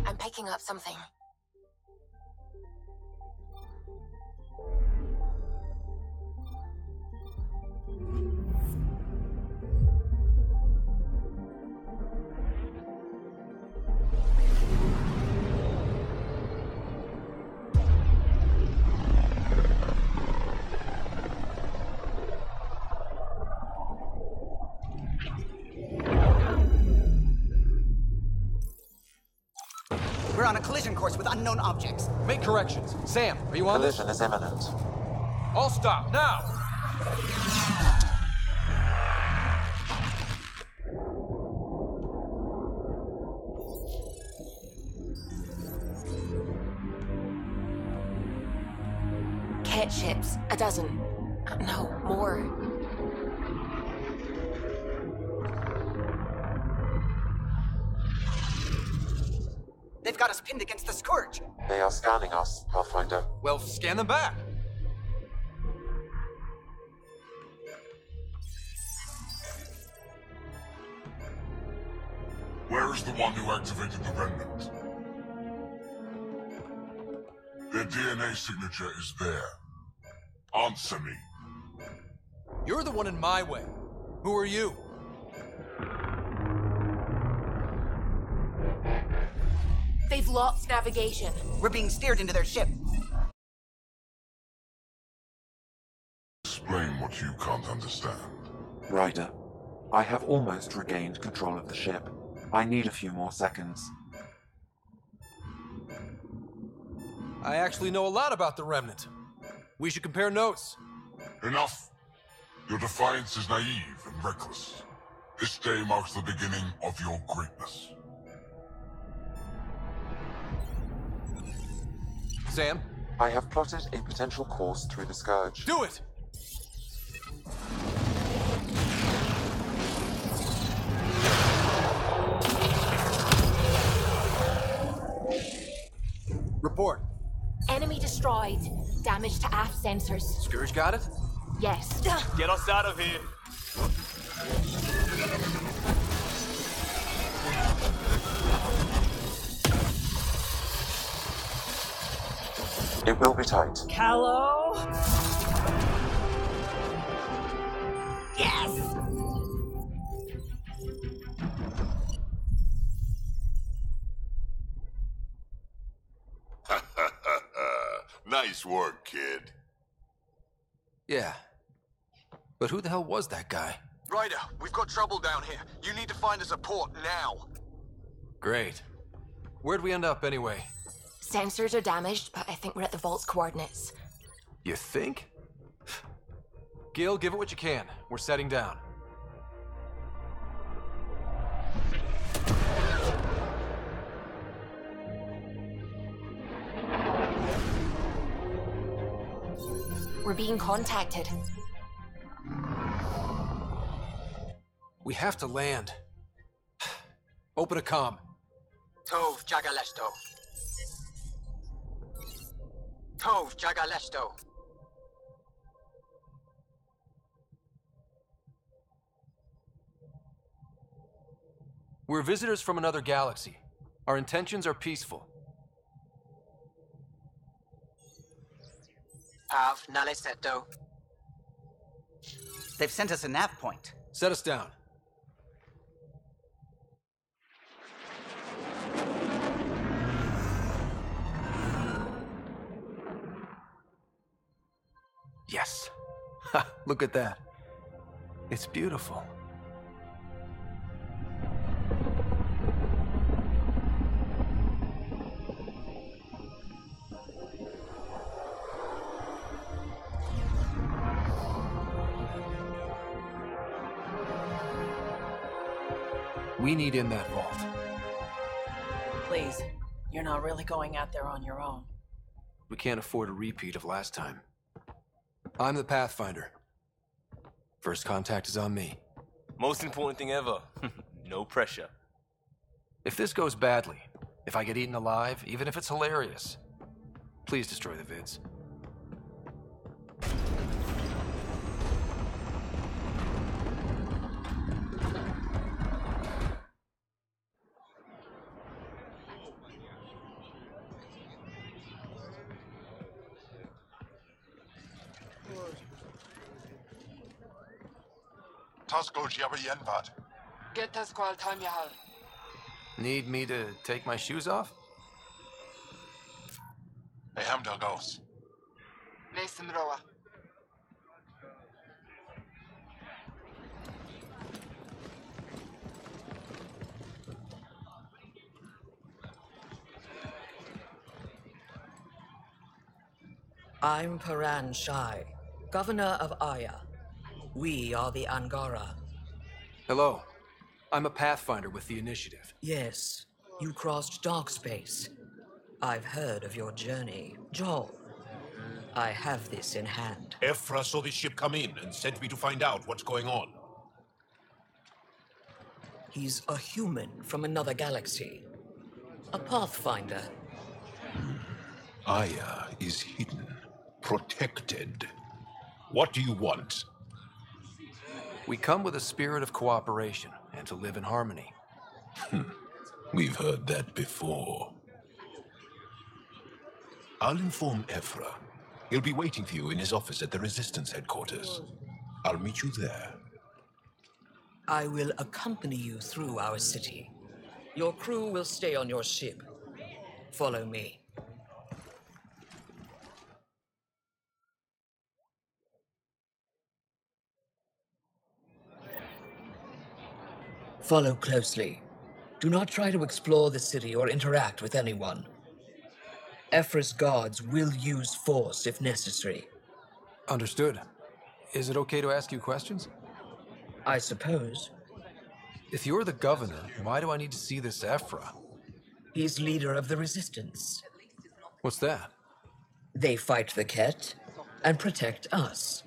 I'm picking up something. We're on a collision course with unknown objects. Make corrections. Sam, are you on this? Collision is imminent. All stop, now! Cat ships. 12. No, more. They've got us pinned against the Scourge. They are scanning us, Pathfinder. Well, scan them back. Where is the one who activated the remnant? Their DNA signature is there. Answer me. You're the one in my way. Who are you? They've lost navigation. We're being steered into their ship. Explain what you can't understand. Ryder, I have almost regained control of the ship. I need a few more seconds. I actually know a lot about the Remnant. We should compare notes. Enough. Your defiance is naive and reckless. This day marks the beginning of your greatness. Sam? I have plotted a potential course through the Scourge. Do it! Report. Enemy destroyed. Damage to aft sensors. Scourge got it? Yes. Get us out of here. It will be tight. Hello? Yes! Nice work, kid. Yeah. But who the hell was that guy? Ryder, we've got trouble down here. You need to find us a port now. Great. Where'd we end up anyway? Sensors are damaged, but I think we're at the vault's coordinates. You think? Gil, give it what you can. We're setting down. We're being contacted. We have to land. Open a comm. Tov Jagalesto. Tov Jagalesto. We're visitors from another galaxy. Our intentions are peaceful. Av Naleseto. They've sent us a nav point. Set us down. Yes. Ha, look at that. It's beautiful. We need in that vault. Please, you're not really going out there on your own. We can't afford a repeat of last time. I'm the Pathfinder. First contact is on me. Most important thing ever. No pressure. If this goes badly, if I get eaten alive, even if it's hilarious, please destroy the vids. Get us call time yahal. Need me to take my shoes off? Listen, Roa. I'm Paran Shai, Governor of Aya. We are the Angara. Hello. I'm a Pathfinder with the Initiative. Yes, you crossed dark space. I've heard of your journey, Joel. I have this in hand. Ephra saw this ship come in and sent me to find out what's going on. He's a human from another galaxy. A Pathfinder. Aya is hidden, protected. What do you want? We come with a spirit of cooperation and to live in harmony. We've heard that before. I'll inform Ephra. He'll be waiting for you in his office at the Resistance headquarters. I'll meet you there. I will accompany you through our city. Your crew will stay on your ship. Follow me. Follow closely. Do not try to explore the city or interact with anyone. Ephra's guards will use force if necessary. Understood. Is it okay to ask you questions? I suppose. If you're the governor, why do I need to see this Ephra? He's leader of the Resistance. What's that? They fight the Ket and protect us.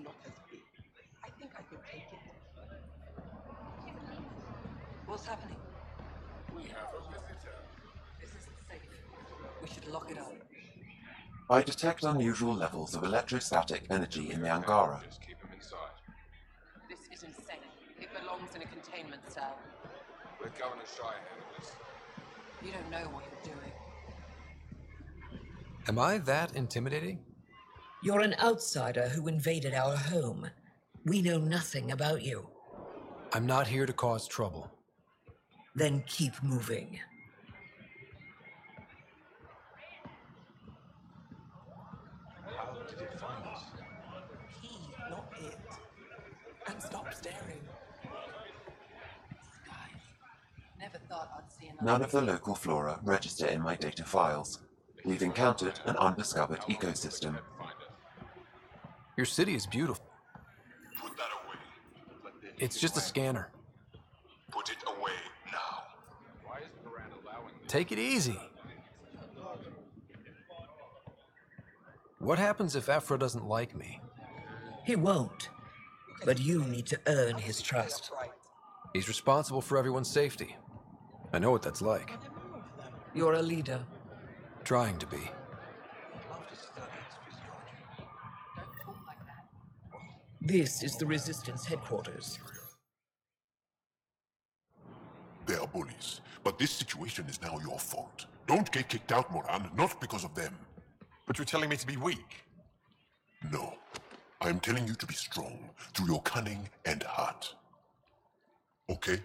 What's happening? We have a visitor. This isn't safe. We should lock it up. I detect unusual levels of electrostatic energy in the Angara. This is insane. It belongs in a containment cell. Let Governor Shai handle this. You don't know what you're doing. Am I that intimidating? You're an outsider who invaded our home. We know nothing about you. I'm not here to cause trouble. Then keep moving. He, not it. And stop staring. Never thought I'd see another. None of the local flora register in my data files. We've encountered an undiscovered ecosystem. Your city is beautiful. Put that away. It's just a scanner. Put it away now. Take it easy. What happens if Ephra doesn't like me? He won't. But you need to earn his trust. He's responsible for everyone's safety. I know what that's like. You're a leader. Trying to be. This is the Resistance headquarters. They are bullies, but this situation is now your fault. Don't get kicked out, Moran, not because of them. But you're telling me to be weak? No. I am telling you to be strong through your cunning and heart. Okay?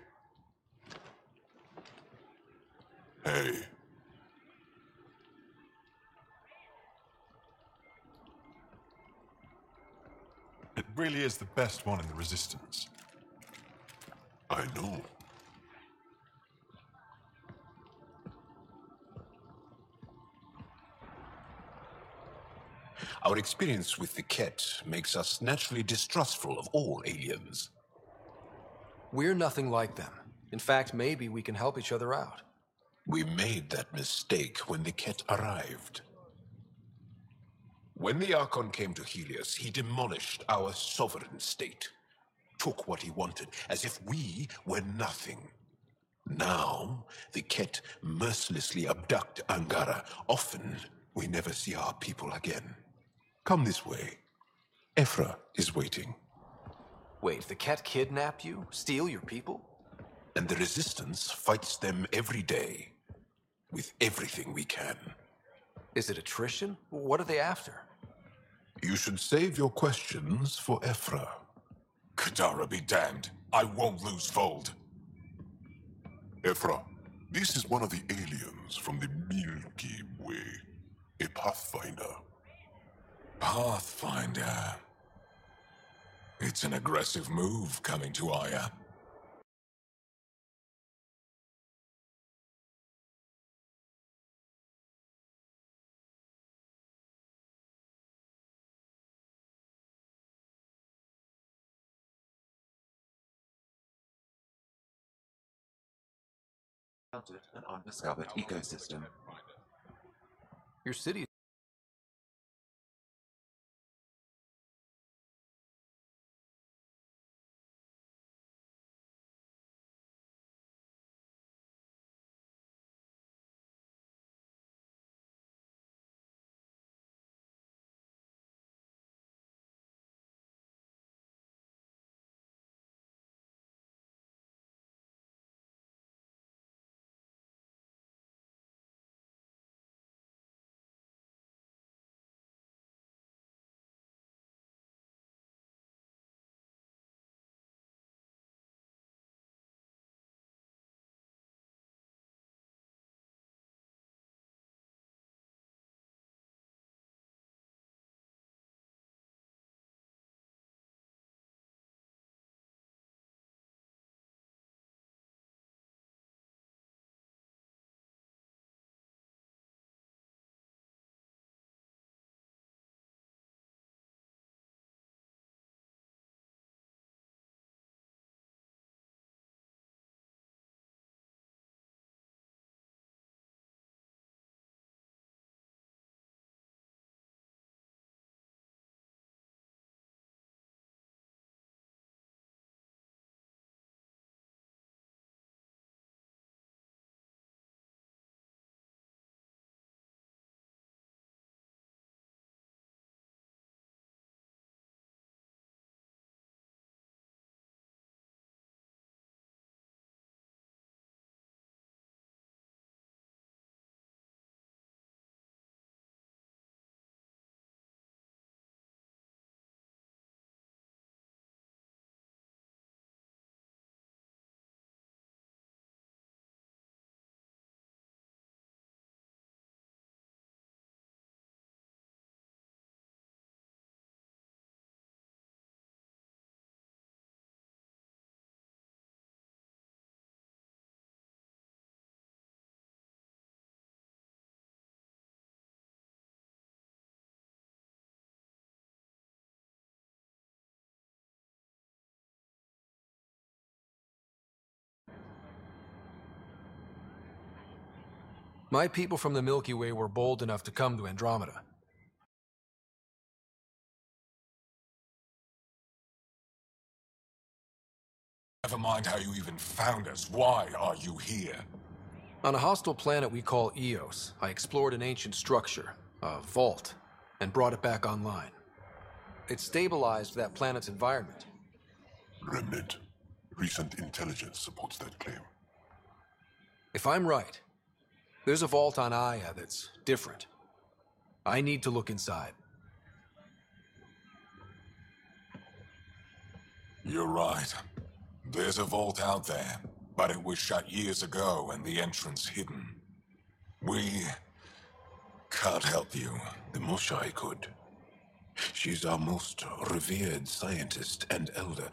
Hey. It really is the best one in the Resistance. I know. Our experience with the Ket makes us naturally distrustful of all aliens. We're nothing like them. In fact, maybe we can help each other out. We made that mistake when the Ket arrived. When the Archon came to Helios, he demolished our sovereign state. Took what he wanted, as if we were nothing. Now, the Ket mercilessly abduct Angara. Often, we never see our people again. Come this way. Ephra is waiting. Wait, the Ket kidnap you? Steal your people? And the Resistance fights them every day. With everything we can. Is it attrition? What are they after? You should save your questions for Ephra. Kadara be damned. I won't lose Fold. Ephra, this is one of the aliens from the Milky Way. A Pathfinder. Pathfinder. It's an aggressive move coming to Aya. Encountered an undiscovered ecosystem. Your city My people from the Milky Way were bold enough to come to Andromeda. Never mind how you even found us. Why are you here? On a hostile planet we call Eos, I explored an ancient structure, a vault, and brought it back online. It stabilized that planet's environment. Remnant. Recent intelligence supports that claim. If I'm right, there's a vault on Aya that's different. I need to look inside. You're right. There's a vault out there, but it was shut years ago and the entrance hidden. We can't help you. The Moshai could. She's our most revered scientist and elder.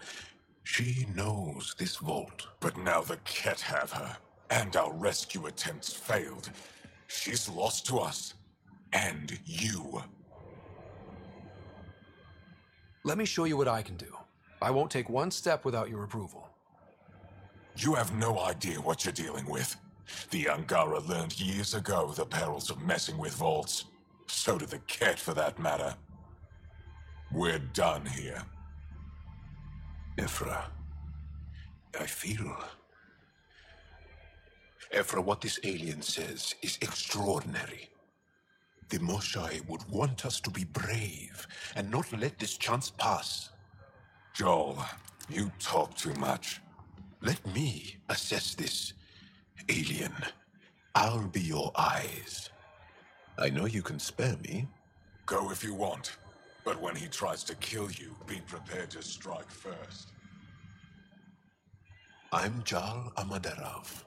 She knows this vault. But now the Ket have her, and our rescue attempts failed. She's lost to us, and you. Let me show you what I can do. I won't take one step without your approval. You have no idea what you're dealing with. The Angara learned years ago the perils of messing with vaults. So did the Ket, for that matter. We're done here. Ephra, I feel... Ephra, what this alien says is extraordinary. The Moshai would want us to be brave and not let this chance pass. Joel, you talk too much. Let me assess this, alien. I'll be your eyes. I know you can spare me. Go if you want. But when he tries to kill you, be prepared to strike first. I'm Jal Amaderov.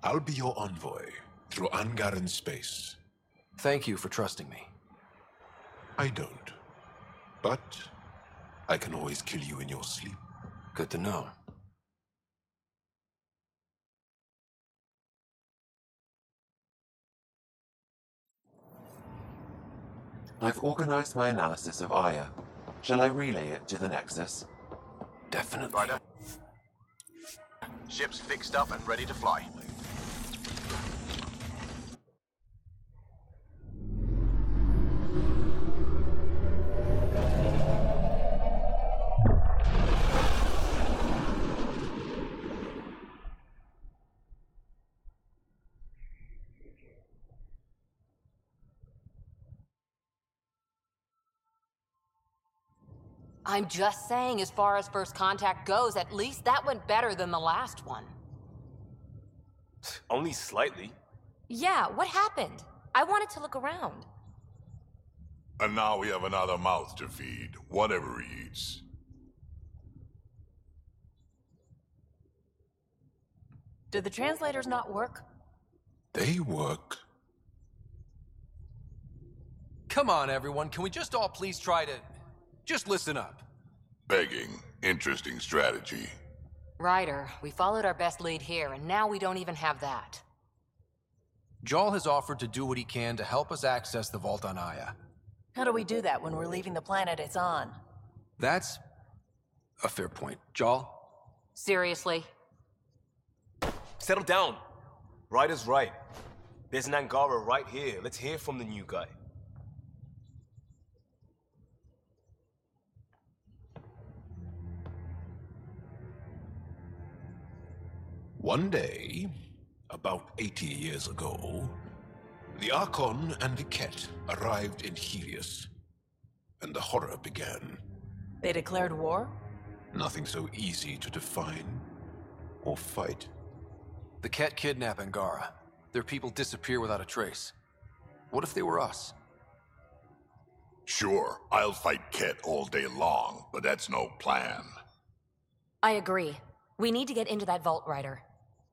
I'll be your envoy through Angaran space. Thank you for trusting me. I don't. But I can always kill you in your sleep. Good to know. I've organized my analysis of Aya. Shall I relay it to the Nexus? Definitely. Ryder. Ship's fixed up and ready to fly. I'm just saying, as far as first contact goes, at least that went better than the last one. Only slightly. Yeah, what happened? I wanted to look around. And now we have another mouth to feed, whatever he eats. Did the translators not work? They work. Come on, everyone. Can we just all please try to... just listen up? Begging. Interesting strategy. Ryder, we followed our best lead here, and now we don't even have that. Jal has offered to do what he can to help us access the vault on Aya. How do we do that when we're leaving the planet it's on? That's a fair point. Jal? Seriously? Settle down. Ryder's right. There's an Angara right here. Let's hear from the new guy. One day, about 80 years ago, the Archon and the Ket arrived in Helios, and the horror began. They declared war? Nothing so easy to define or fight. The Ket kidnap Angara. Their people disappear without a trace. What if they were us? Sure, I'll fight Ket all day long, but that's no plan. I agree. We need to get into that vault, Ryder.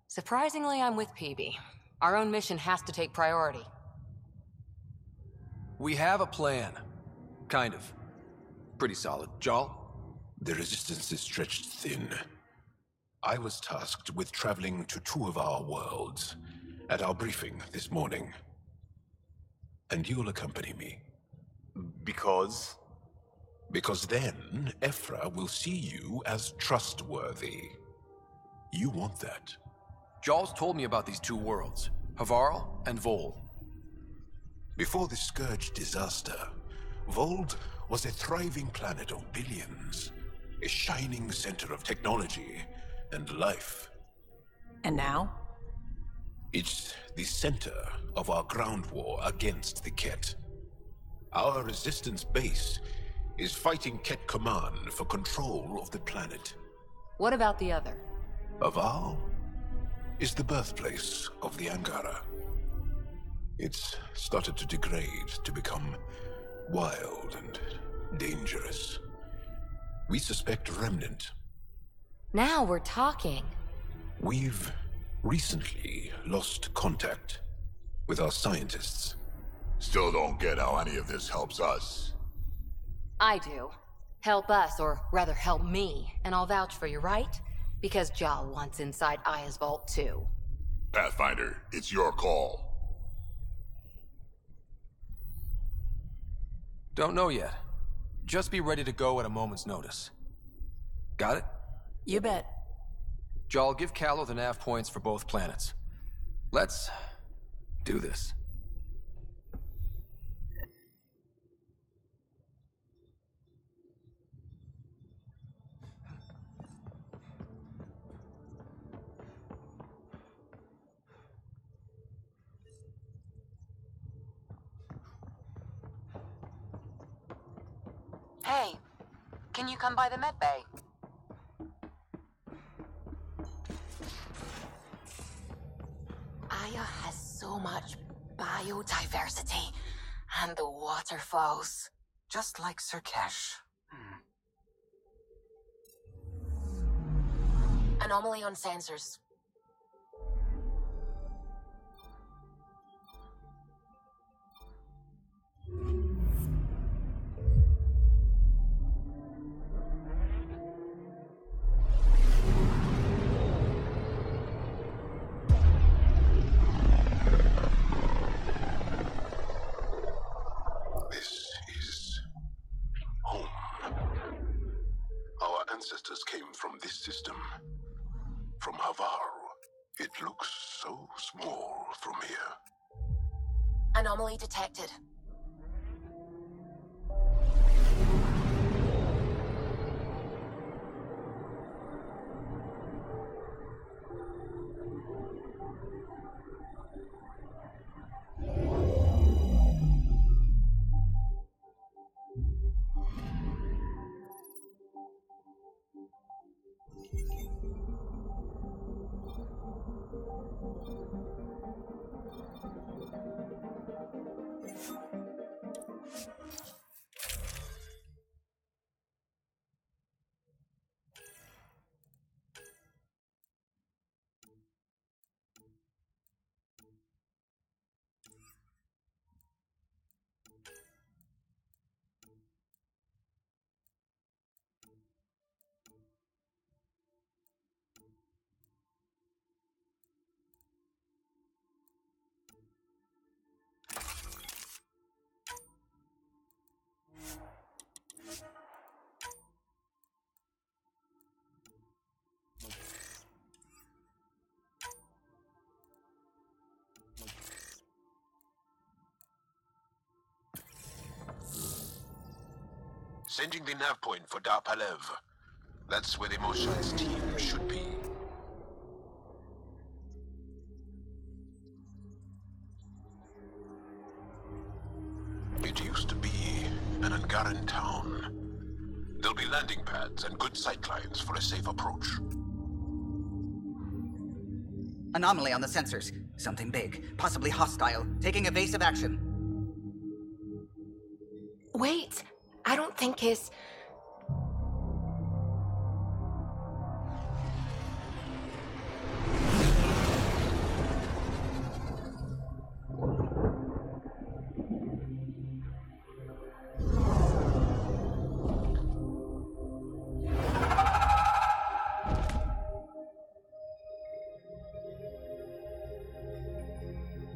Surprisingly, I'm with PB. Our own mission has to take priority. We have a plan. Kind of. Pretty solid. Jal? The resistance is stretched thin. I was tasked with traveling to two of our worlds at our briefing this morning. And you'll accompany me. Because? Because then, Ephra will see you as trustworthy. You want that. Jal's told me about these two worlds. Havarl and Vol. Before the Scourge disaster, Vold was a thriving planet of billions, a shining center of technology and life. And now? It's the center of our ground war against the Ket. Our resistance base is fighting Ket Command for control of the planet. What about the other? Aval is the birthplace of the Angara. It's started to degrade, to become wild and dangerous. We suspect a remnant. Now we're talking. We've recently lost contact with our scientists. Still don't get how any of this helps us. I do. Help us, or rather help me, and I'll vouch for you, right? Because Jal wants inside Aya's vault too. Pathfinder, it's your call. Don't know yet. Just be ready to go at a moment's notice. Got it? You bet. Jal, give Callow the nav points for both planets. Let's do this. Hey, can you come by the med bay? Aya has so much biodiversity, and the waterfalls. Just like Sirkesh. Anomaly on sensors. Ancestors came from this system, from Havarl. It looks so small from here. Anomaly detected. Sending the nav point for Darpalev. That's where the Mosha's team should be. It used to be an Angaran town. There'll be landing pads and good sightlines for a safe approach. Anomaly on the sensors. Something big, possibly hostile, taking evasive action. Wait, I don't think his...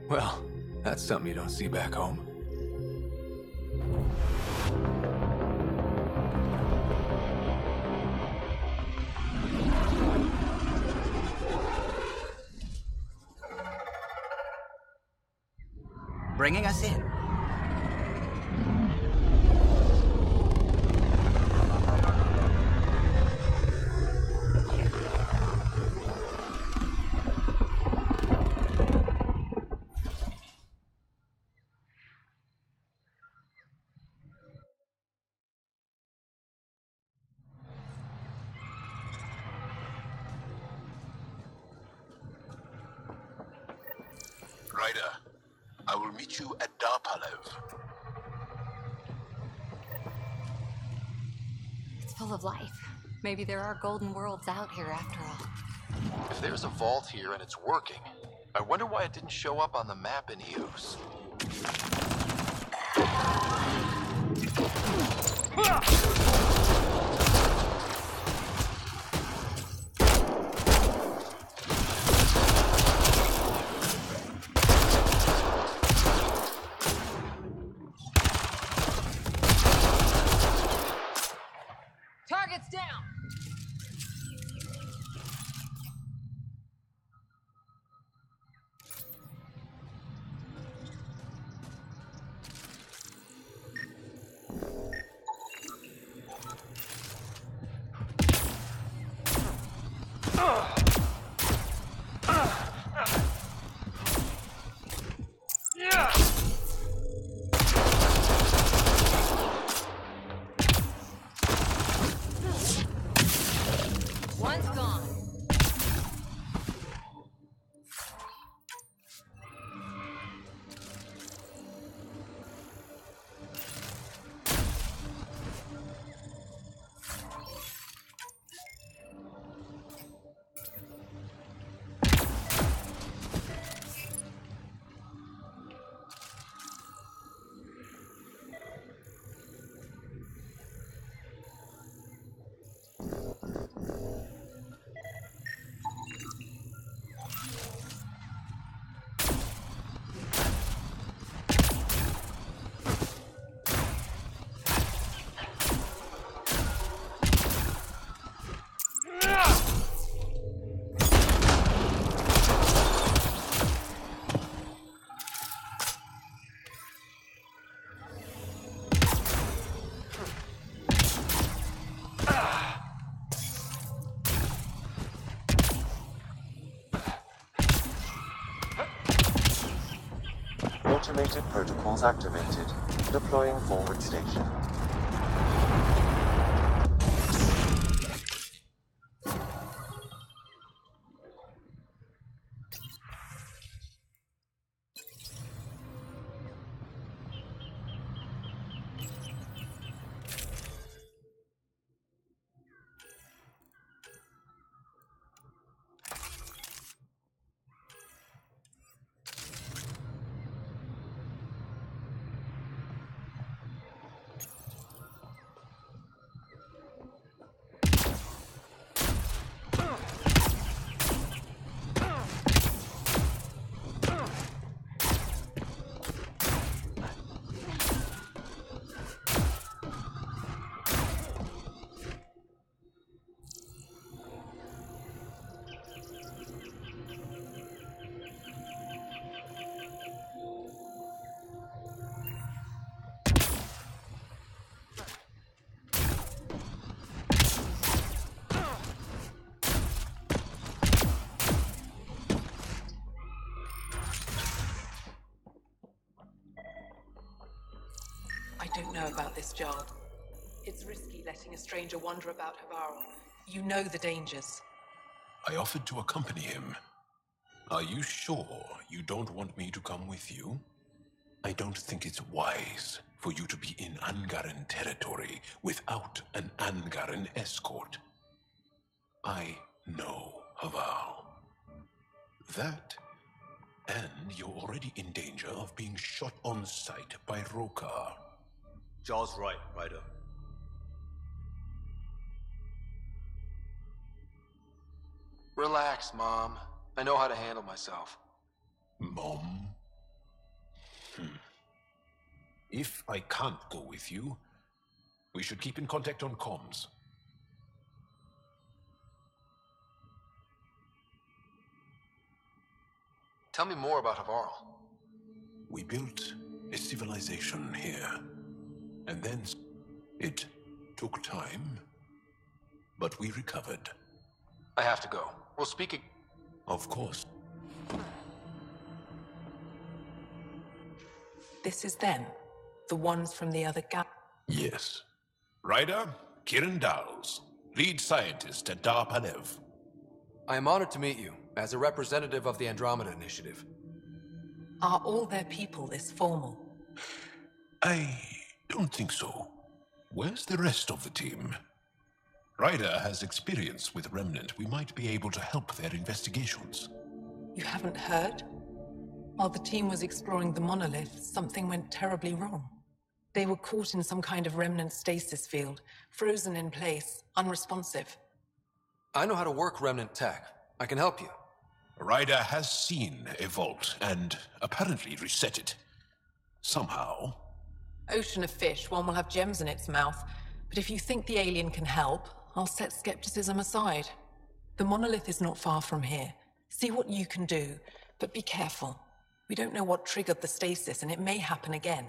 Well, that's something you don't see back home. bringing us in. Ryder, I will meet you at Darpalev. It's full of life. Maybe there are golden worlds out here after all. If there's a vault here and it's working, I wonder why it didn't show up on the map in Eos. Target's down! One's gone. Automated protocols activated. Deploying forward station. I don't know about this job. It's risky letting a stranger wander about Havarl. You know the dangers. I offered to accompany him. Are you sure you don't want me to come with you? I don't think it's wise for you to be in Angaran territory without an Angaran escort. I know Havarl. That, and you're already in danger of being shot on sight by Rokar. Jarl's right, Ryder. Relax, Mom. I know how to handle myself. Mom? If I can't go with you, we should keep in contact on comms. Tell me more about Havarl. We built a civilization here. And then it took time, but we recovered. I have to go. We'll speak. Of course. This is them, the ones from the other gap. Yes. Ryder, Kiran Dowles, lead scientist at Dar Palev. I am honored to meet you, as a representative of the Andromeda Initiative. Are all their people this formal? I don't think so. Where's the rest of the team? Ryder has experience with Remnant. We might be able to help their investigations. You haven't heard? While the team was exploring the monolith, something went terribly wrong. They were caught in some kind of Remnant stasis field, frozen in place, unresponsive. I know how to work Remnant tech. I can help you. Ryder has seen a vault and apparently reset it. Somehow. Ocean of fish, one will have gems in its mouth. But if you think the alien can help, I'll set skepticism aside. The monolith is not far from here. See what you can do, but be careful. We don't know what triggered the stasis, and it may happen again.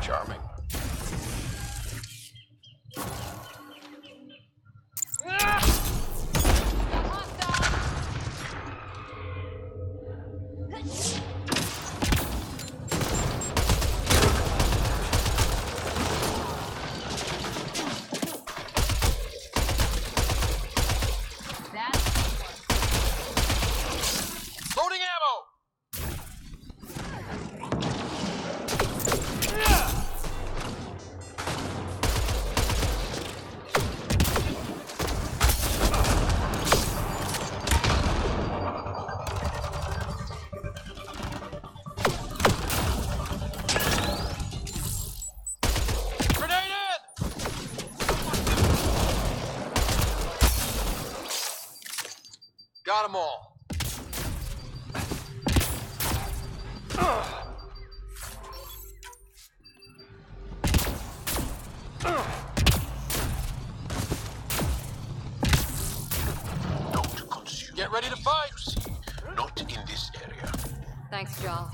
Charming. Got them all. Don't consume. Get ready to fight. Not in this area. Thanks, Jaw.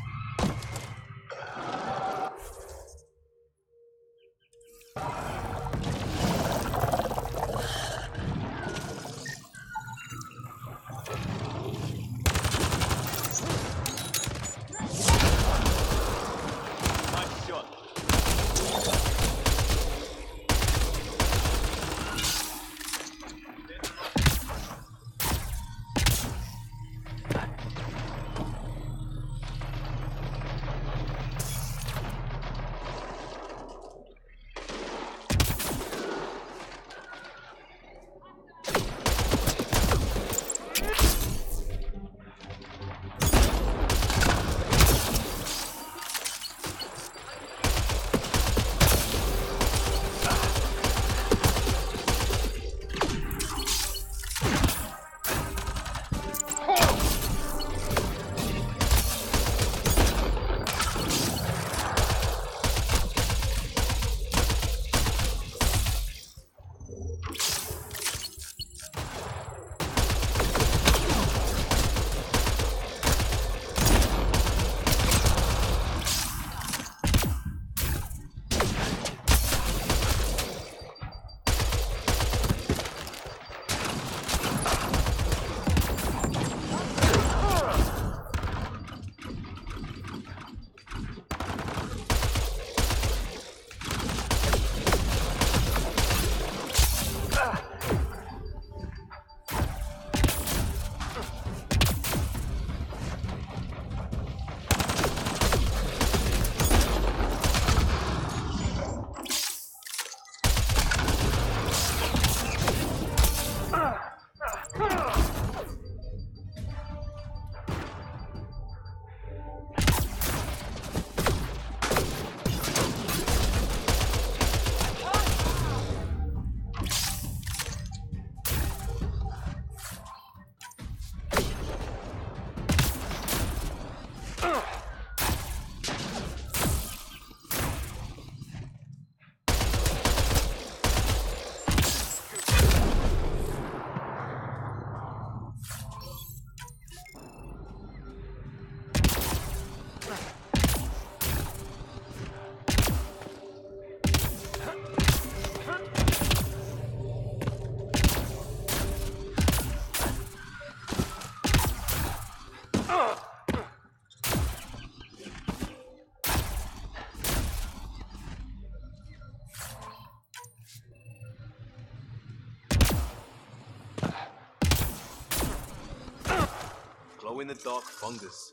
glow-in-the-dark fungus.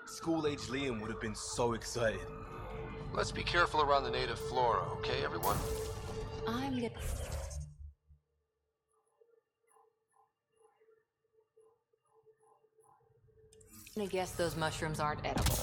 School-age Liam would have been so excited. Let's be careful around the native flora, okay, everyone? I'm gonna... I guess those mushrooms aren't edible.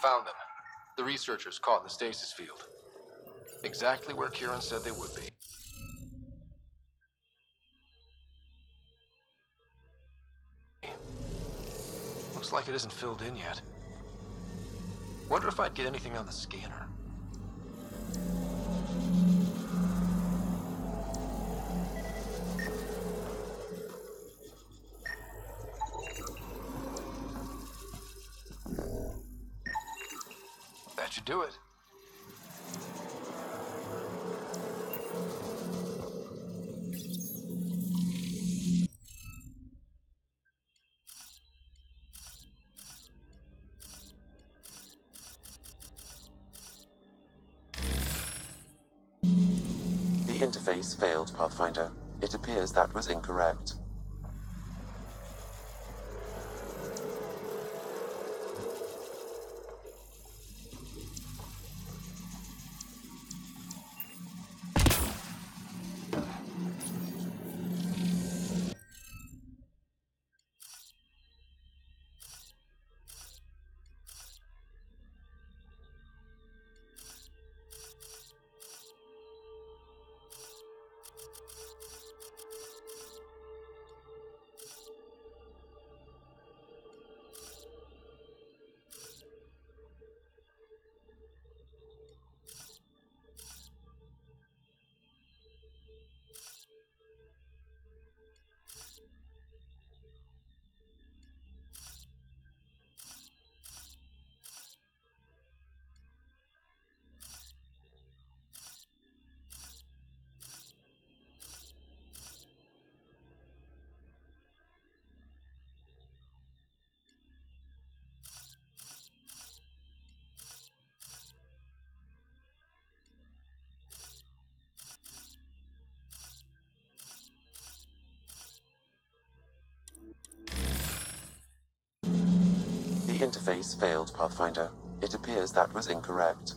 Found them. The researchers caught in the stasis field. Exactly where Kieran said they would be. Looks like it isn't filled in yet. Wonder if I'd get anything on the scanner. That should do it. The interface failed, Pathfinder. It appears that was incorrect. The interface failed, Pathfinder. It appears that was incorrect.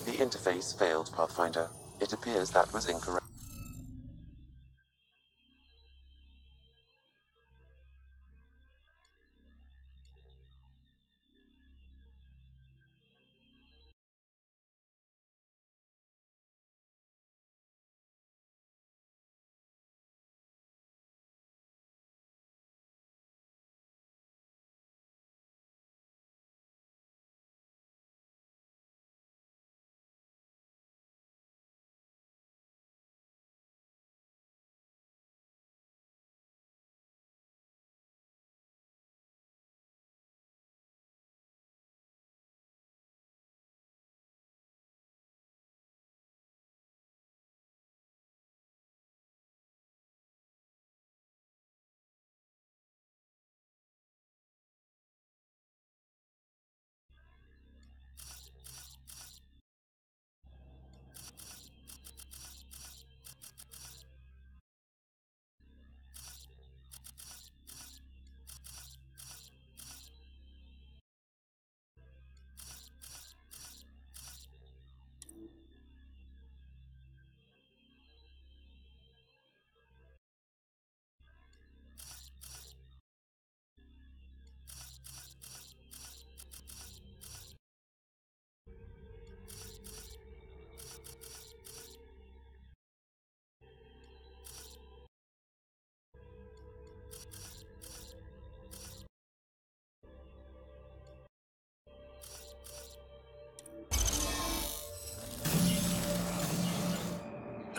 The interface failed, Pathfinder. It appears that was incorrect.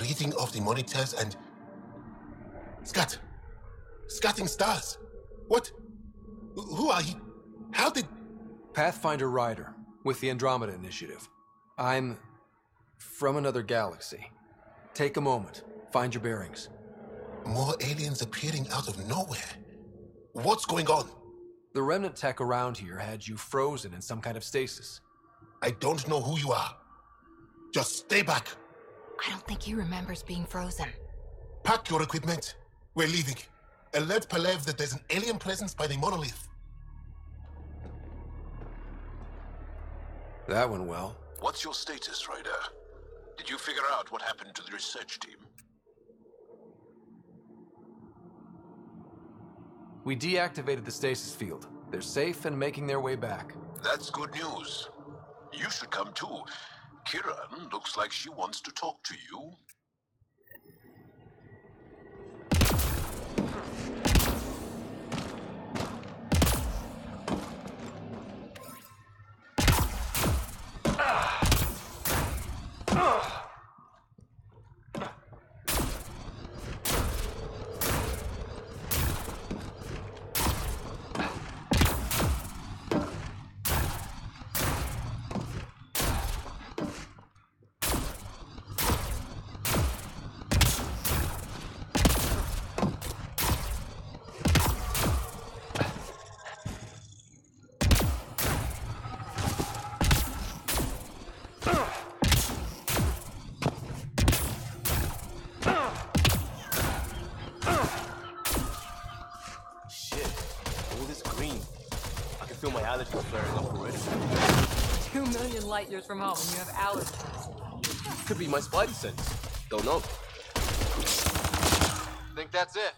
Reading of the monitors and... Scatting stars. What? Who are you? How did... Pathfinder Ryder, with the Andromeda Initiative. I'm... from another galaxy. Take a moment. Find your bearings. More aliens appearing out of nowhere. What's going on? The remnant tech around here had you frozen in some kind of stasis. I don't know who you are. Just stay back. I don't think he remembers being frozen. Pack your equipment. We're leaving. Alert Palev that there's an alien presence by the monolith. That went well. What's your status, Ryder? Did you figure out what happened to the research team? We deactivated the stasis field. They're safe and making their way back. That's good news. You should come too. Kiran looks like she wants to talk to you. million light years from home and you have allergies. Could be my spidey sense. Don't know. Think that's it?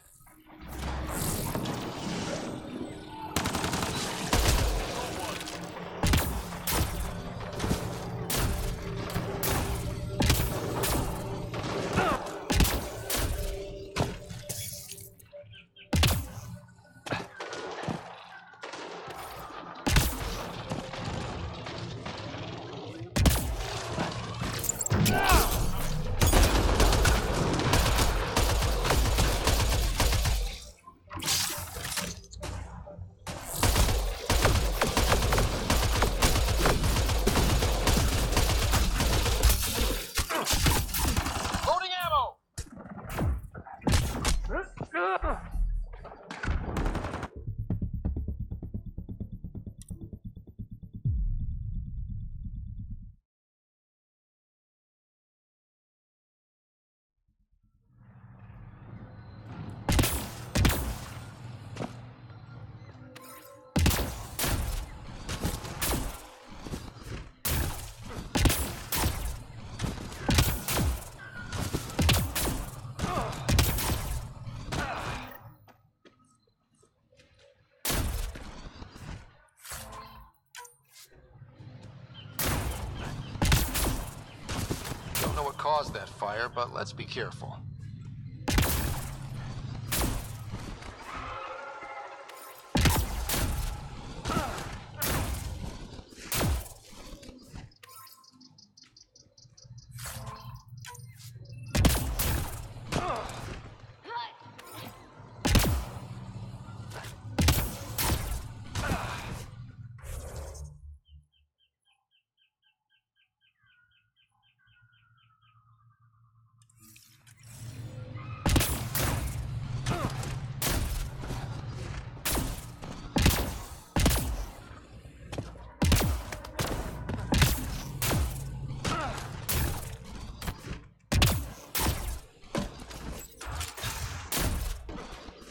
Caused that fire, but let's be careful.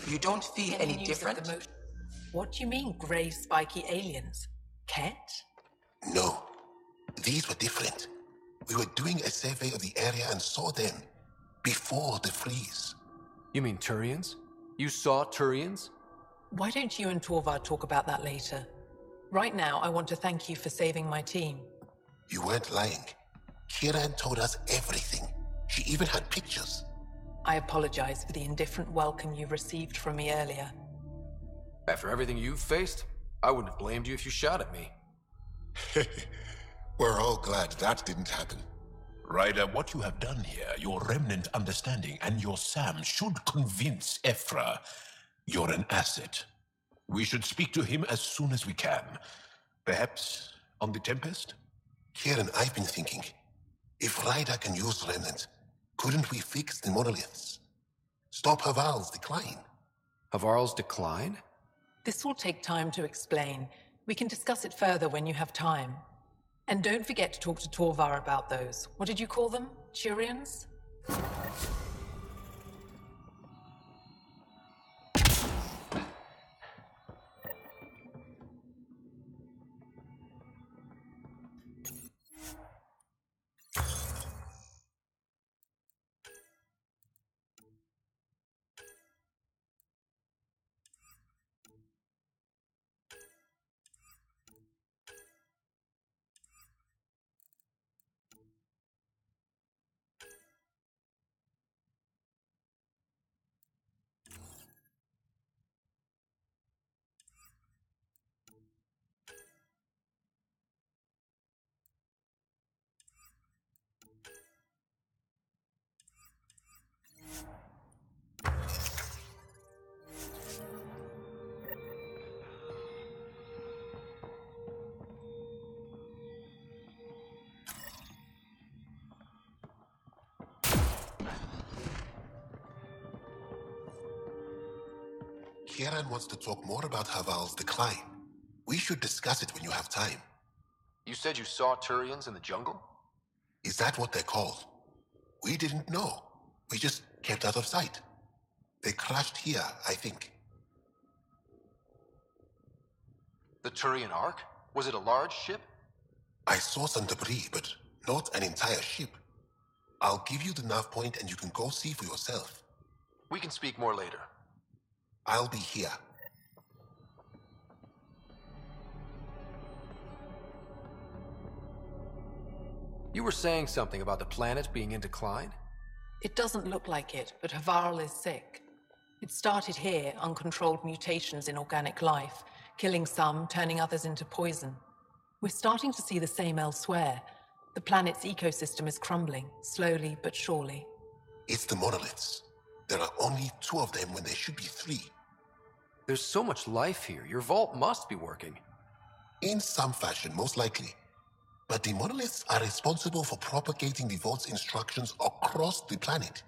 You don't feel any different? What do you mean, grey, spiky aliens? Ket? No. These were different. We were doing a survey of the area and saw them before the freeze. You mean Turians? You saw Turians? Why don't you and Torvar talk about that later? Right now, I want to thank you for saving my team. You weren't lying. Kieran told us everything. She even had pictures. I apologize for the indifferent welcome you received from me earlier. After everything you've faced, I wouldn't have blamed you if you shot at me. We're all glad that didn't happen. Ryder, what you have done here, your remnant understanding and your Sam should convince Ephra you're an asset. We should speak to him as soon as we can. Perhaps on the Tempest? Kieran, I've been thinking. If Ryder can use remnant, couldn't we fix the monoliths? Stop Haval's decline? Havarl's decline? This will take time to explain. We can discuss it further when you have time. And don't forget to talk to Torvar about those. What did you call them? Turians? Kieran wants to talk more about Haval's decline. We should discuss it when you have time. You said you saw Turians in the jungle? Is that what they're called? We didn't know. We just kept out of sight. They crashed here, I think. The Turian Ark? Was it a large ship? I saw some debris, but not an entire ship. I'll give you the nav point and you can go see for yourself. We can speak more later. I'll be here. You were saying something about the planet being in decline? It doesn't look like it, but Havarl is sick. It started here, uncontrolled mutations in organic life, killing some, turning others into poison. We're starting to see the same elsewhere. The planet's ecosystem is crumbling, slowly but surely. It's the monoliths. There are only 2 of them when there should be 3. There's so much life here. Your vault must be working. In some fashion, most likely. But the monoliths are responsible for propagating the vault's instructions across the planet.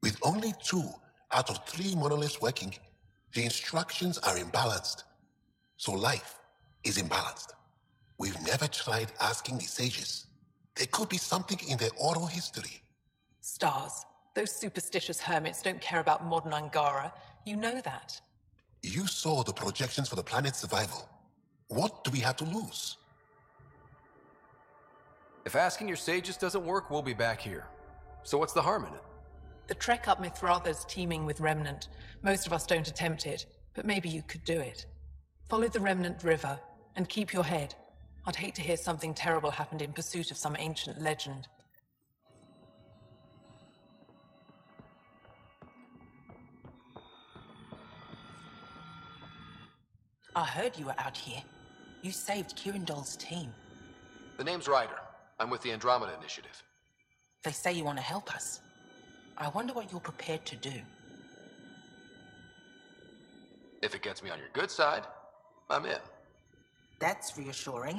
With only 2 out of 3 monoliths working, the instructions are imbalanced. So life is imbalanced. We've never tried asking the sages. There could be something in their oral history. Stars. Those superstitious hermits don't care about modern Angara. You know that. You saw the projections for the planet's survival. What do we have to lose? If asking your sages doesn't work, we'll be back here. So what's the harm in it? The trek up Mithratha's teeming with Remnant. Most of us don't attempt it, but maybe you could do it. Follow the Remnant River, and keep your head. I'd hate to hear something terrible happened in pursuit of some ancient legend. I heard you were out here. You saved Kirindol's team. The name's Ryder. I'm with the Andromeda Initiative. They say you want to help us. I wonder what you're prepared to do. If it gets me on your good side, I'm in. That's reassuring,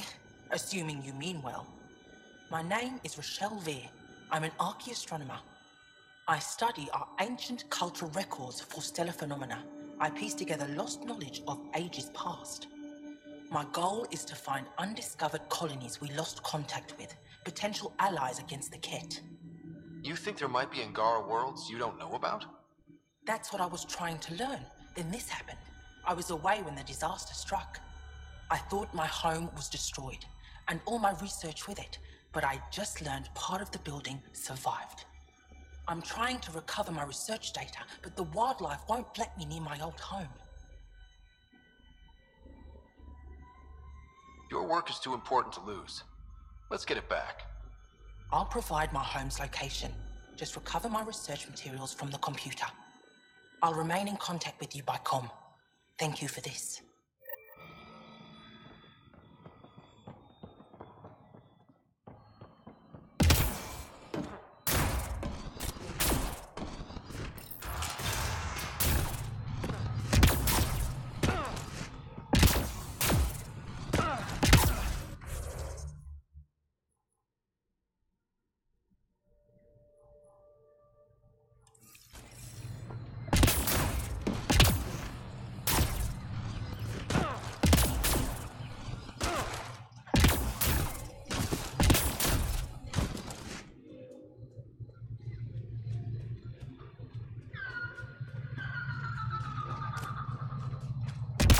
assuming you mean well. My name is Rochelle Veer. I'm an archaeoastronomer. I study our ancient cultural records for stellar phenomena. I piece together lost knowledge of ages past. My goal is to find undiscovered colonies we lost contact with, potential allies against the Ket. You think there might be Angara worlds you don't know about? That's what I was trying to learn. Then this happened. I was away when the disaster struck. I thought my home was destroyed, and all my research with it, but I just learned part of the building survived. I'm trying to recover my research data, but the wildlife won't let me near my old home. Your work is too important to lose. Let's get it back. I'll provide my home's location. Just recover my research materials from the computer. I'll remain in contact with you by comm. Thank you for this.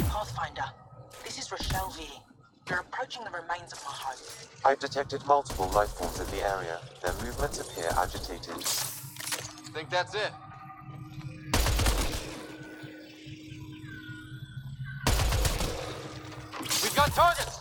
Pathfinder, this is Rochelle Veer. You're approaching the remains of my home. I've detected multiple life forms in the area. Their movements appear agitated. Think that's it? We've got targets!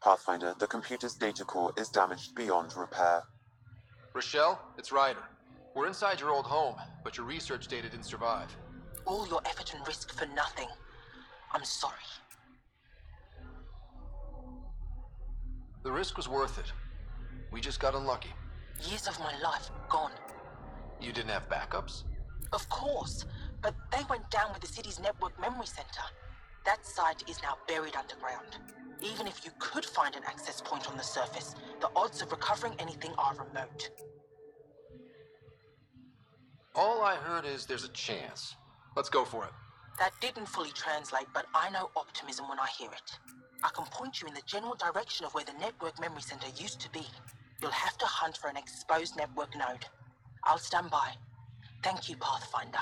Pathfinder, the computer's data core is damaged beyond repair. Rochelle, it's Ryder. We're inside your old home, but your research data didn't survive. All your effort and risk for nothing. I'm sorry. The risk was worth it. We just got unlucky. Years of my life gone. You didn't have backups? Of course, but they went down with the city's network memory center. That site is now buried underground. Even if you could find an access point on the surface, the odds of recovering anything are remote. All I heard is there's a chance. Let's go for it. That didn't fully translate, but I know optimism when I hear it. I can point you in the general direction of where the network memory center used to be. You'll have to hunt for an exposed network node. I'll stand by. Thank you, Pathfinder.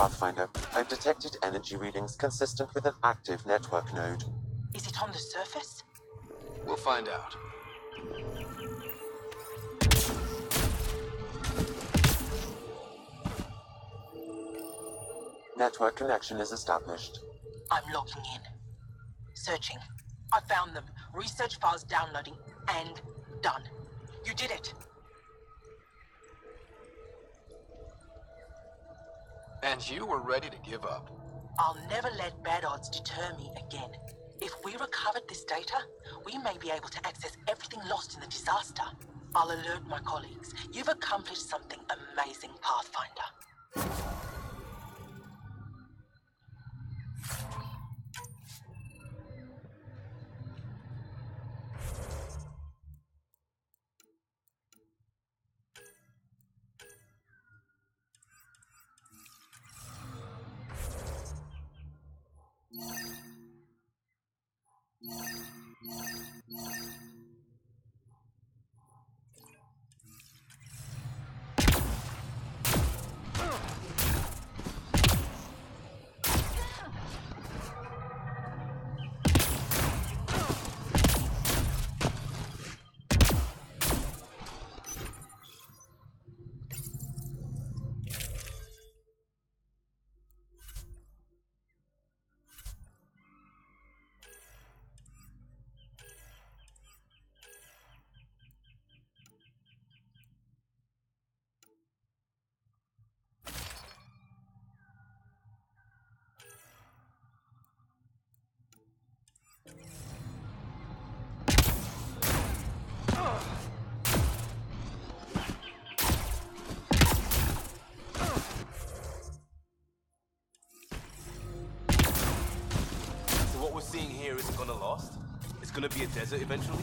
Pathfinder, I've detected energy readings consistent with an active network node. Is it on the surface? We'll find out. Network connection is established. I'm logging in. Searching. I found them. Research files downloading and done. You did it. And you were ready to give up. I'll never let bad odds deter me again. If we recovered this data, we may be able to access everything lost in the disaster. I'll alert my colleagues. You've accomplished something amazing, Pathfinder. gonna be a desert eventually?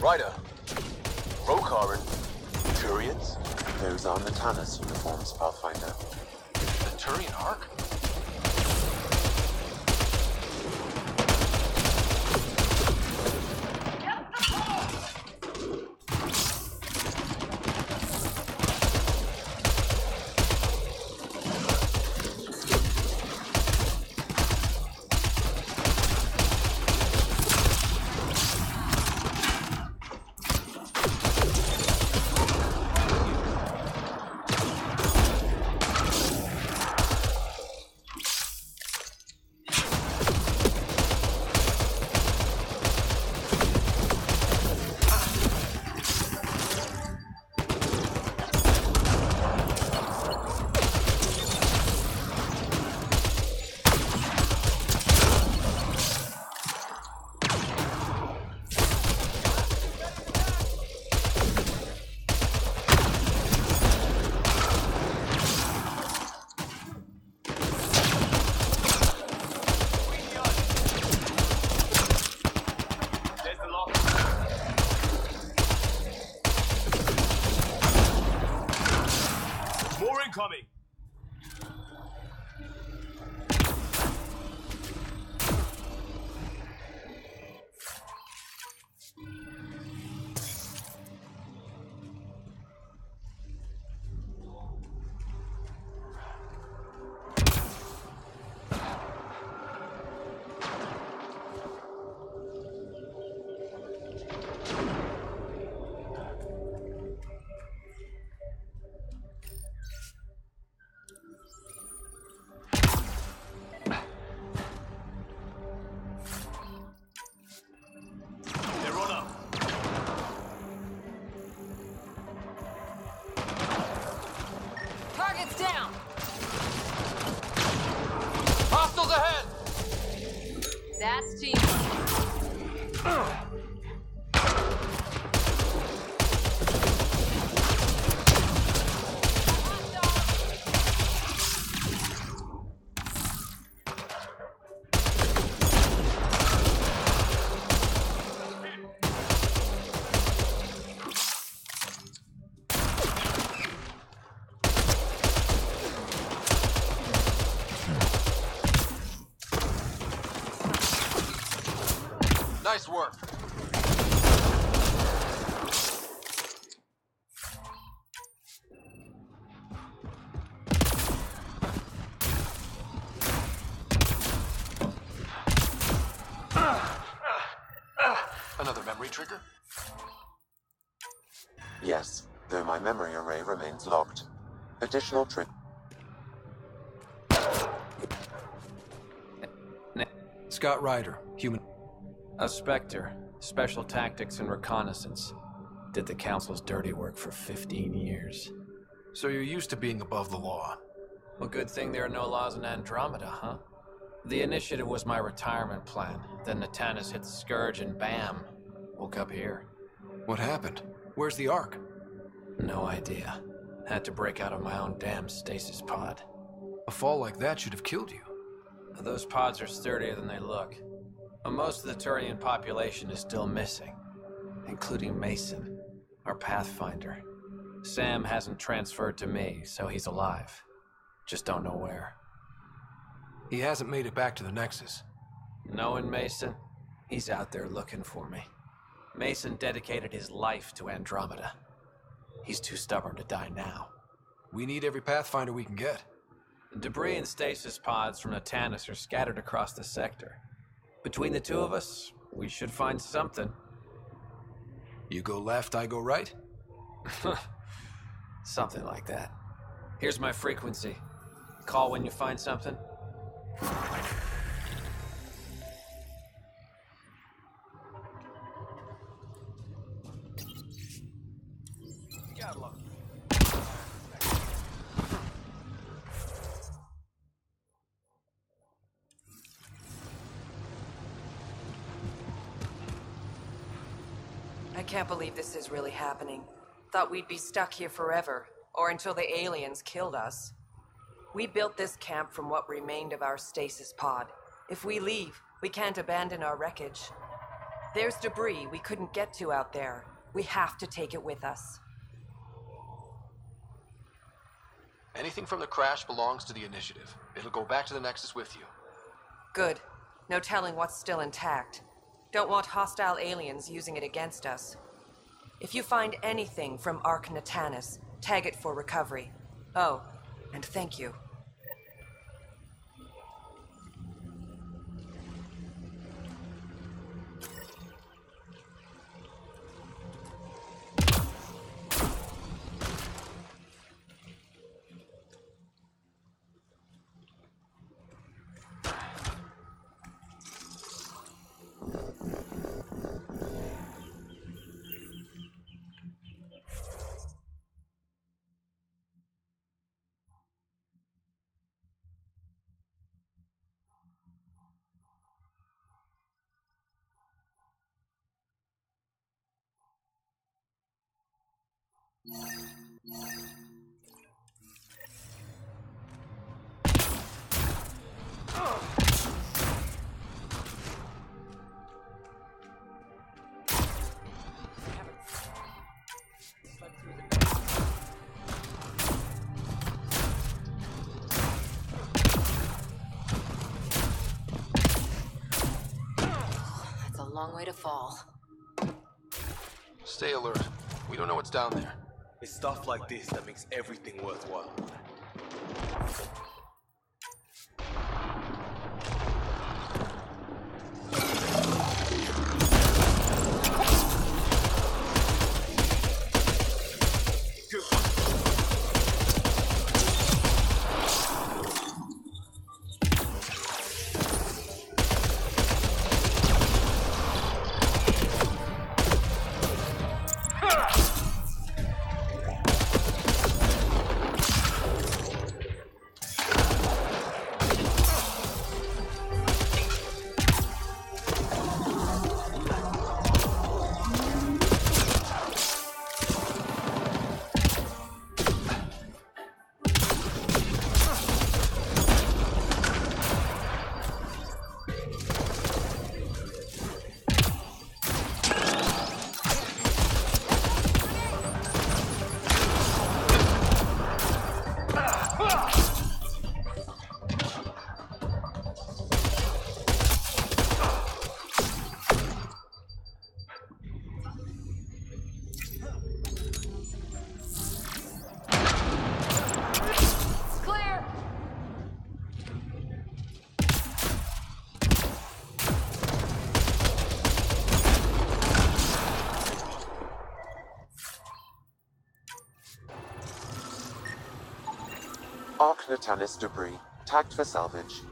Ryder, Rokar, and Turians? Those are Natana's uniforms, Pathfinder. The Turian Ark? Coming. That's teamwork. Nice work. Another memory trigger? Yes, though my memory array remains locked. Additional trick. Scott Ryder, human. A Spectre. Special tactics and reconnaissance. Did the Council's dirty work for 15 years. So you're used to being above the law. Well, good thing there are no laws in Andromeda, huh? The initiative was my retirement plan. Then Natanus hit the Scourge and bam, woke up here. What happened? Where's the Ark? No idea. Had to break out of my own damn stasis pod. A fall like that should have killed you. Those pods are sturdier than they look. But most of the Turian population is still missing, including Mason, our Pathfinder. Sam hasn't transferred to me, so he's alive. Just don't know where. He hasn't made it back to the Nexus. Knowing Mason, he's out there looking for me. Mason dedicated his life to Andromeda. He's too stubborn to die now. We need every Pathfinder we can get. Debris and stasis pods from Natanus are scattered across the sector. Between the two of us, we should find something. You go left, I go right? Something like that. Here's my frequency. Call when you find something. I can't believe this is really happening. Thought we'd be stuck here forever, or until the aliens killed us. We built this camp from what remained of our stasis pod. If we leave, we can't abandon our wreckage. There's debris we couldn't get to out there. We have to take it with us. Anything from the crash belongs to the Initiative. It'll go back to the Nexus with you. Good. No telling what's still intact. Don't want hostile aliens using it against us. If you find anything from Ark Natanus, tag it for recovery. Oh, and thank you. That's a long way to fall. Stay alert. We don't know what's down there. It's stuff like this that makes everything worthwhile. Arc Natalis debris, tagged for salvage.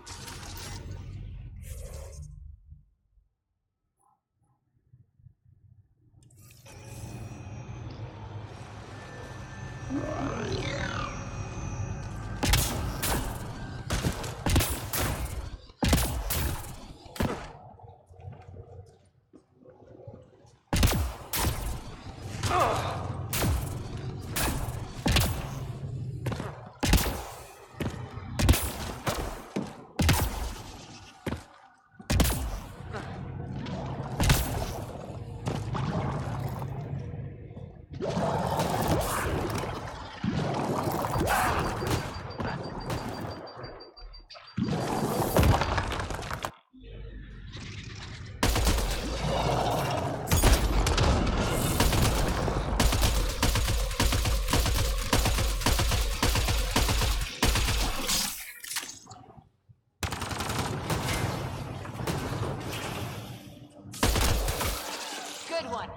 Good one.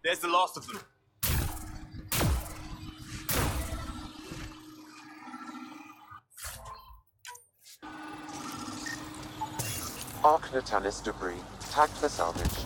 There's the last of them. Arc Natalis debris, tagged for salvage.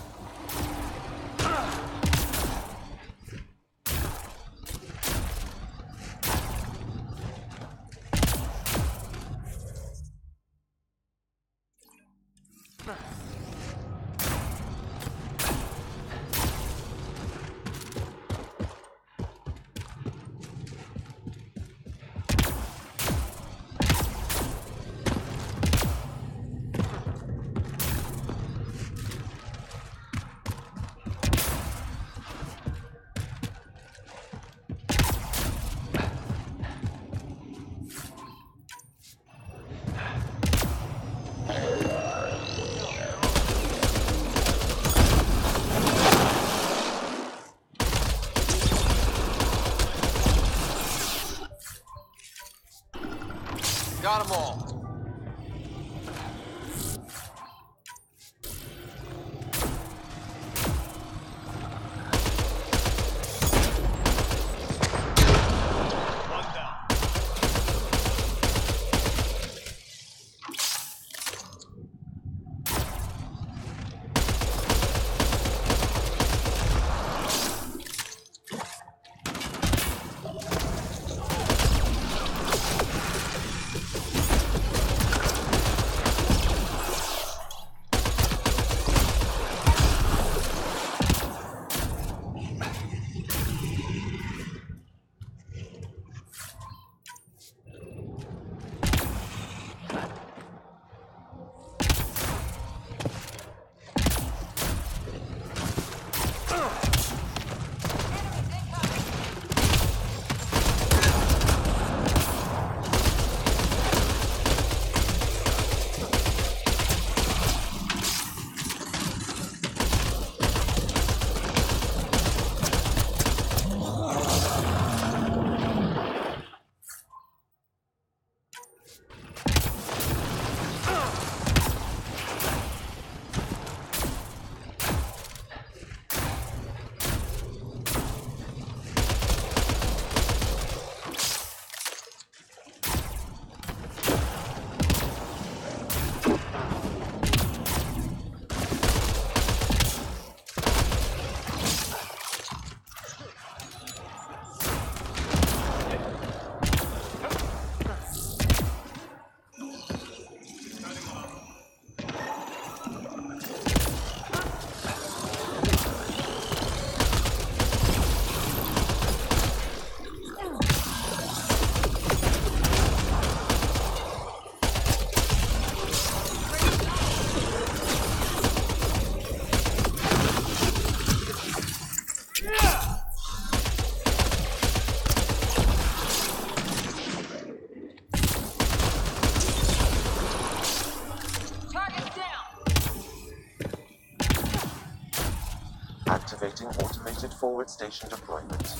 Activating automated forward station deployment.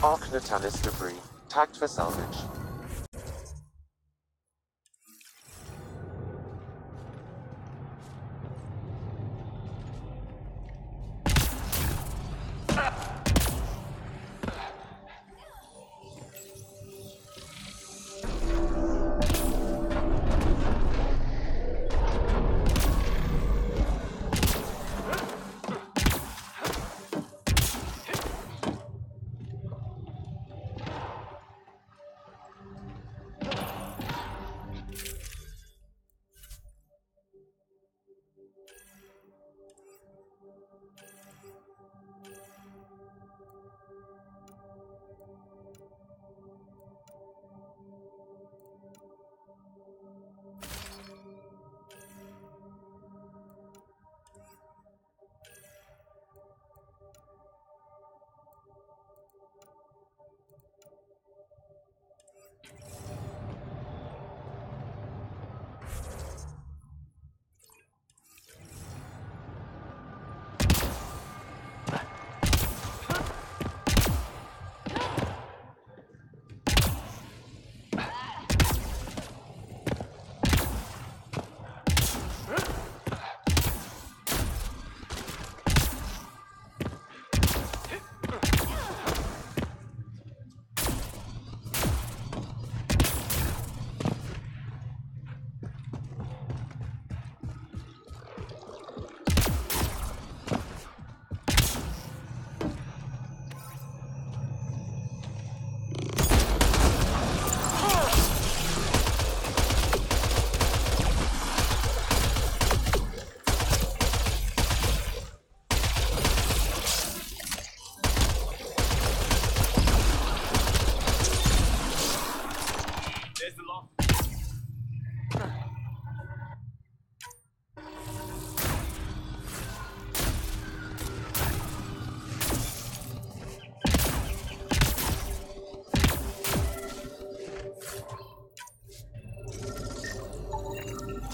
Arc Natalis debris, tagged for salvage.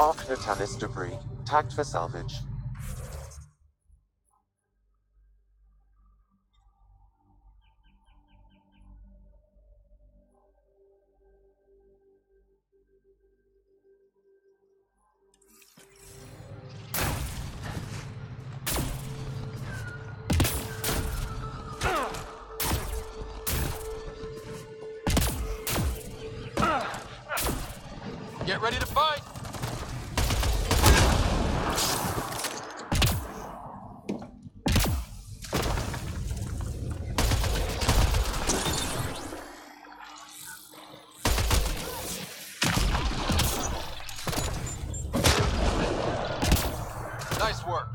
Arc Natalis debris, tagged for salvage. Get ready to fight! Nice work.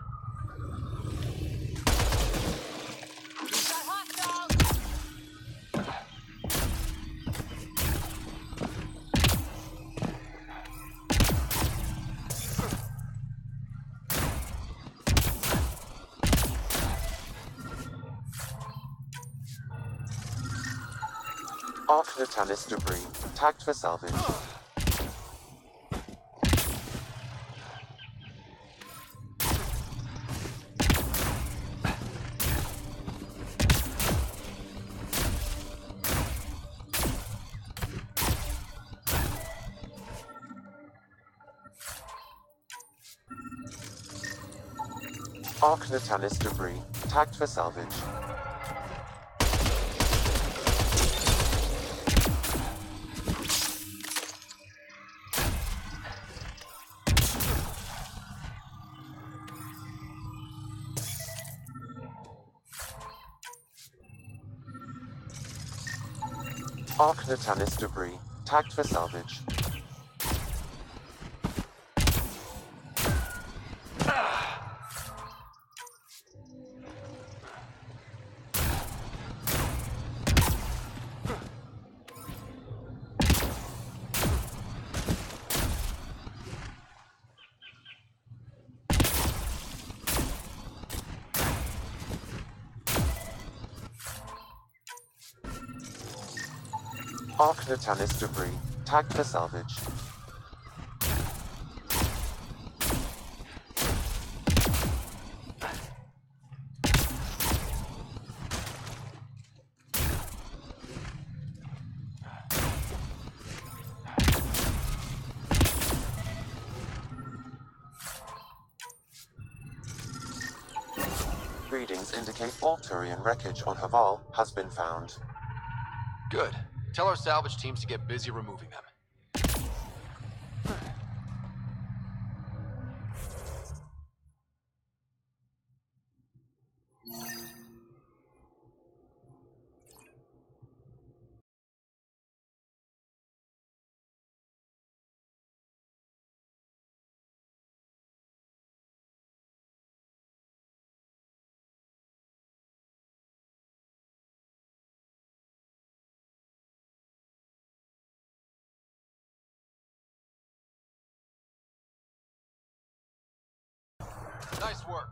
Arc Natalis debris, tagged for salvage. Arc Natalis debris, tagged for salvage. Arc Natalis debris, tagged for salvage. Arc Natalis debris, tagged for salvage. readings indicate all Turian wreckage on Haval has been found. Good. Tell our salvage teams to get busy removing them. Nice work.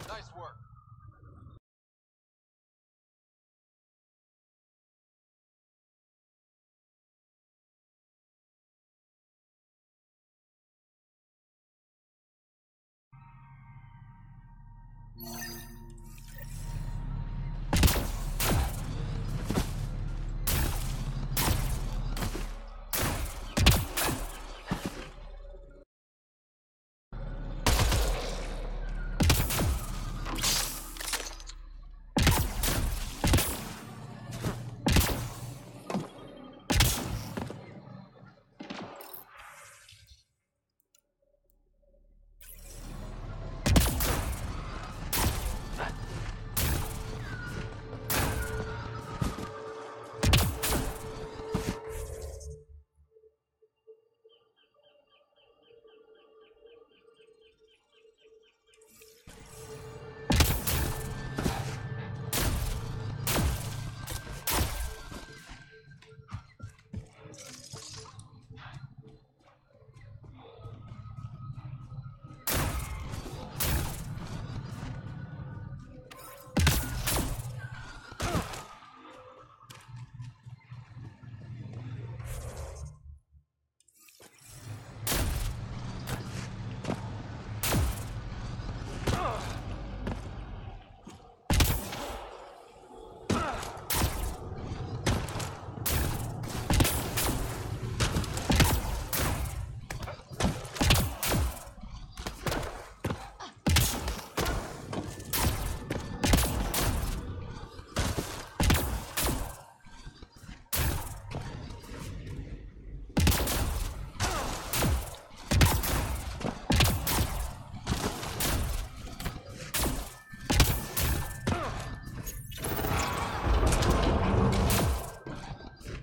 Nice work.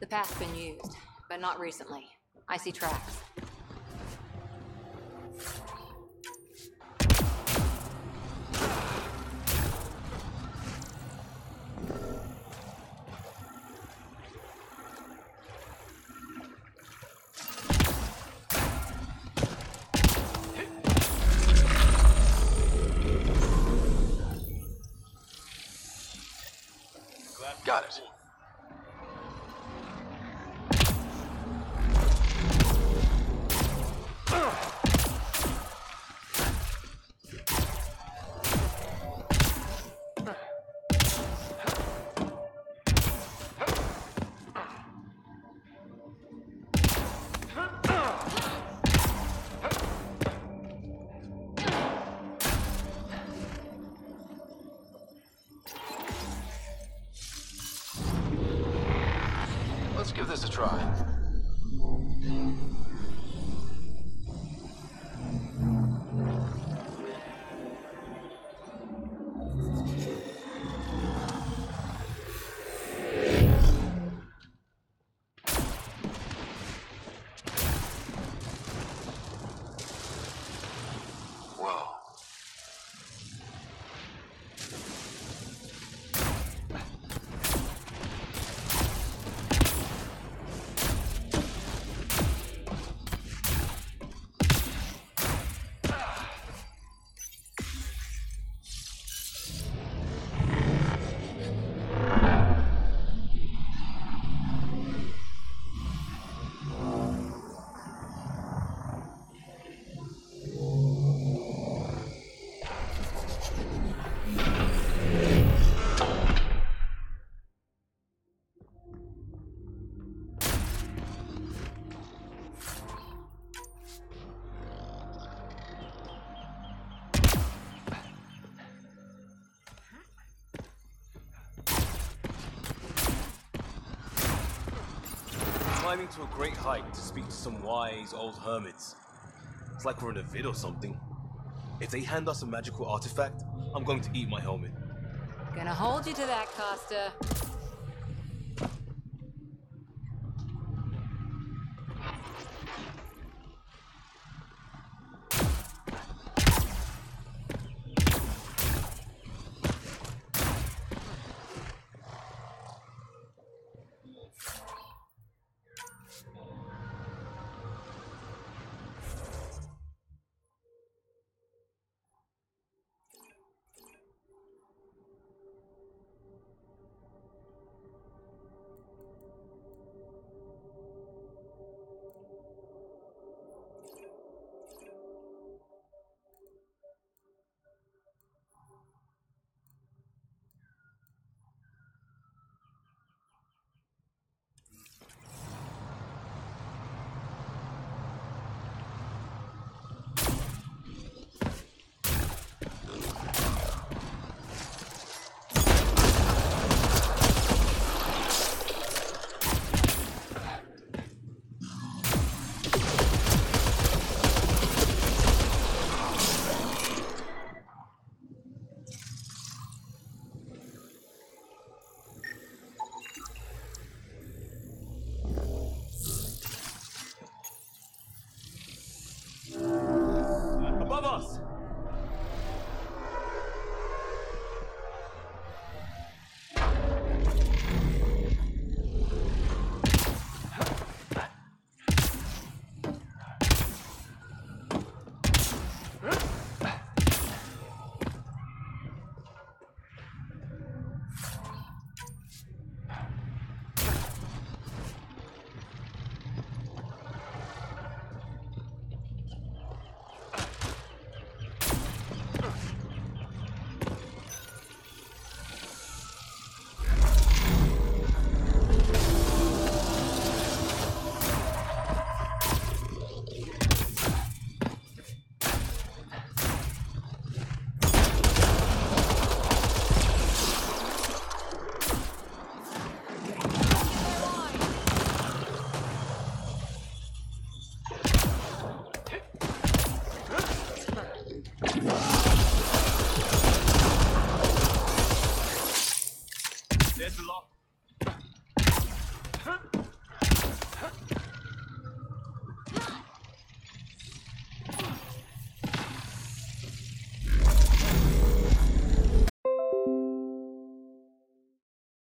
The path's been used, but not recently. I see tracks. Got it. Let's give this a try. Whoa. climbing to a great height to speak to some wise old hermits. It's like we're in a vid or something. If they hand us a magical artifact, I'm going to eat my helmet. Gonna hold you to that, Costa.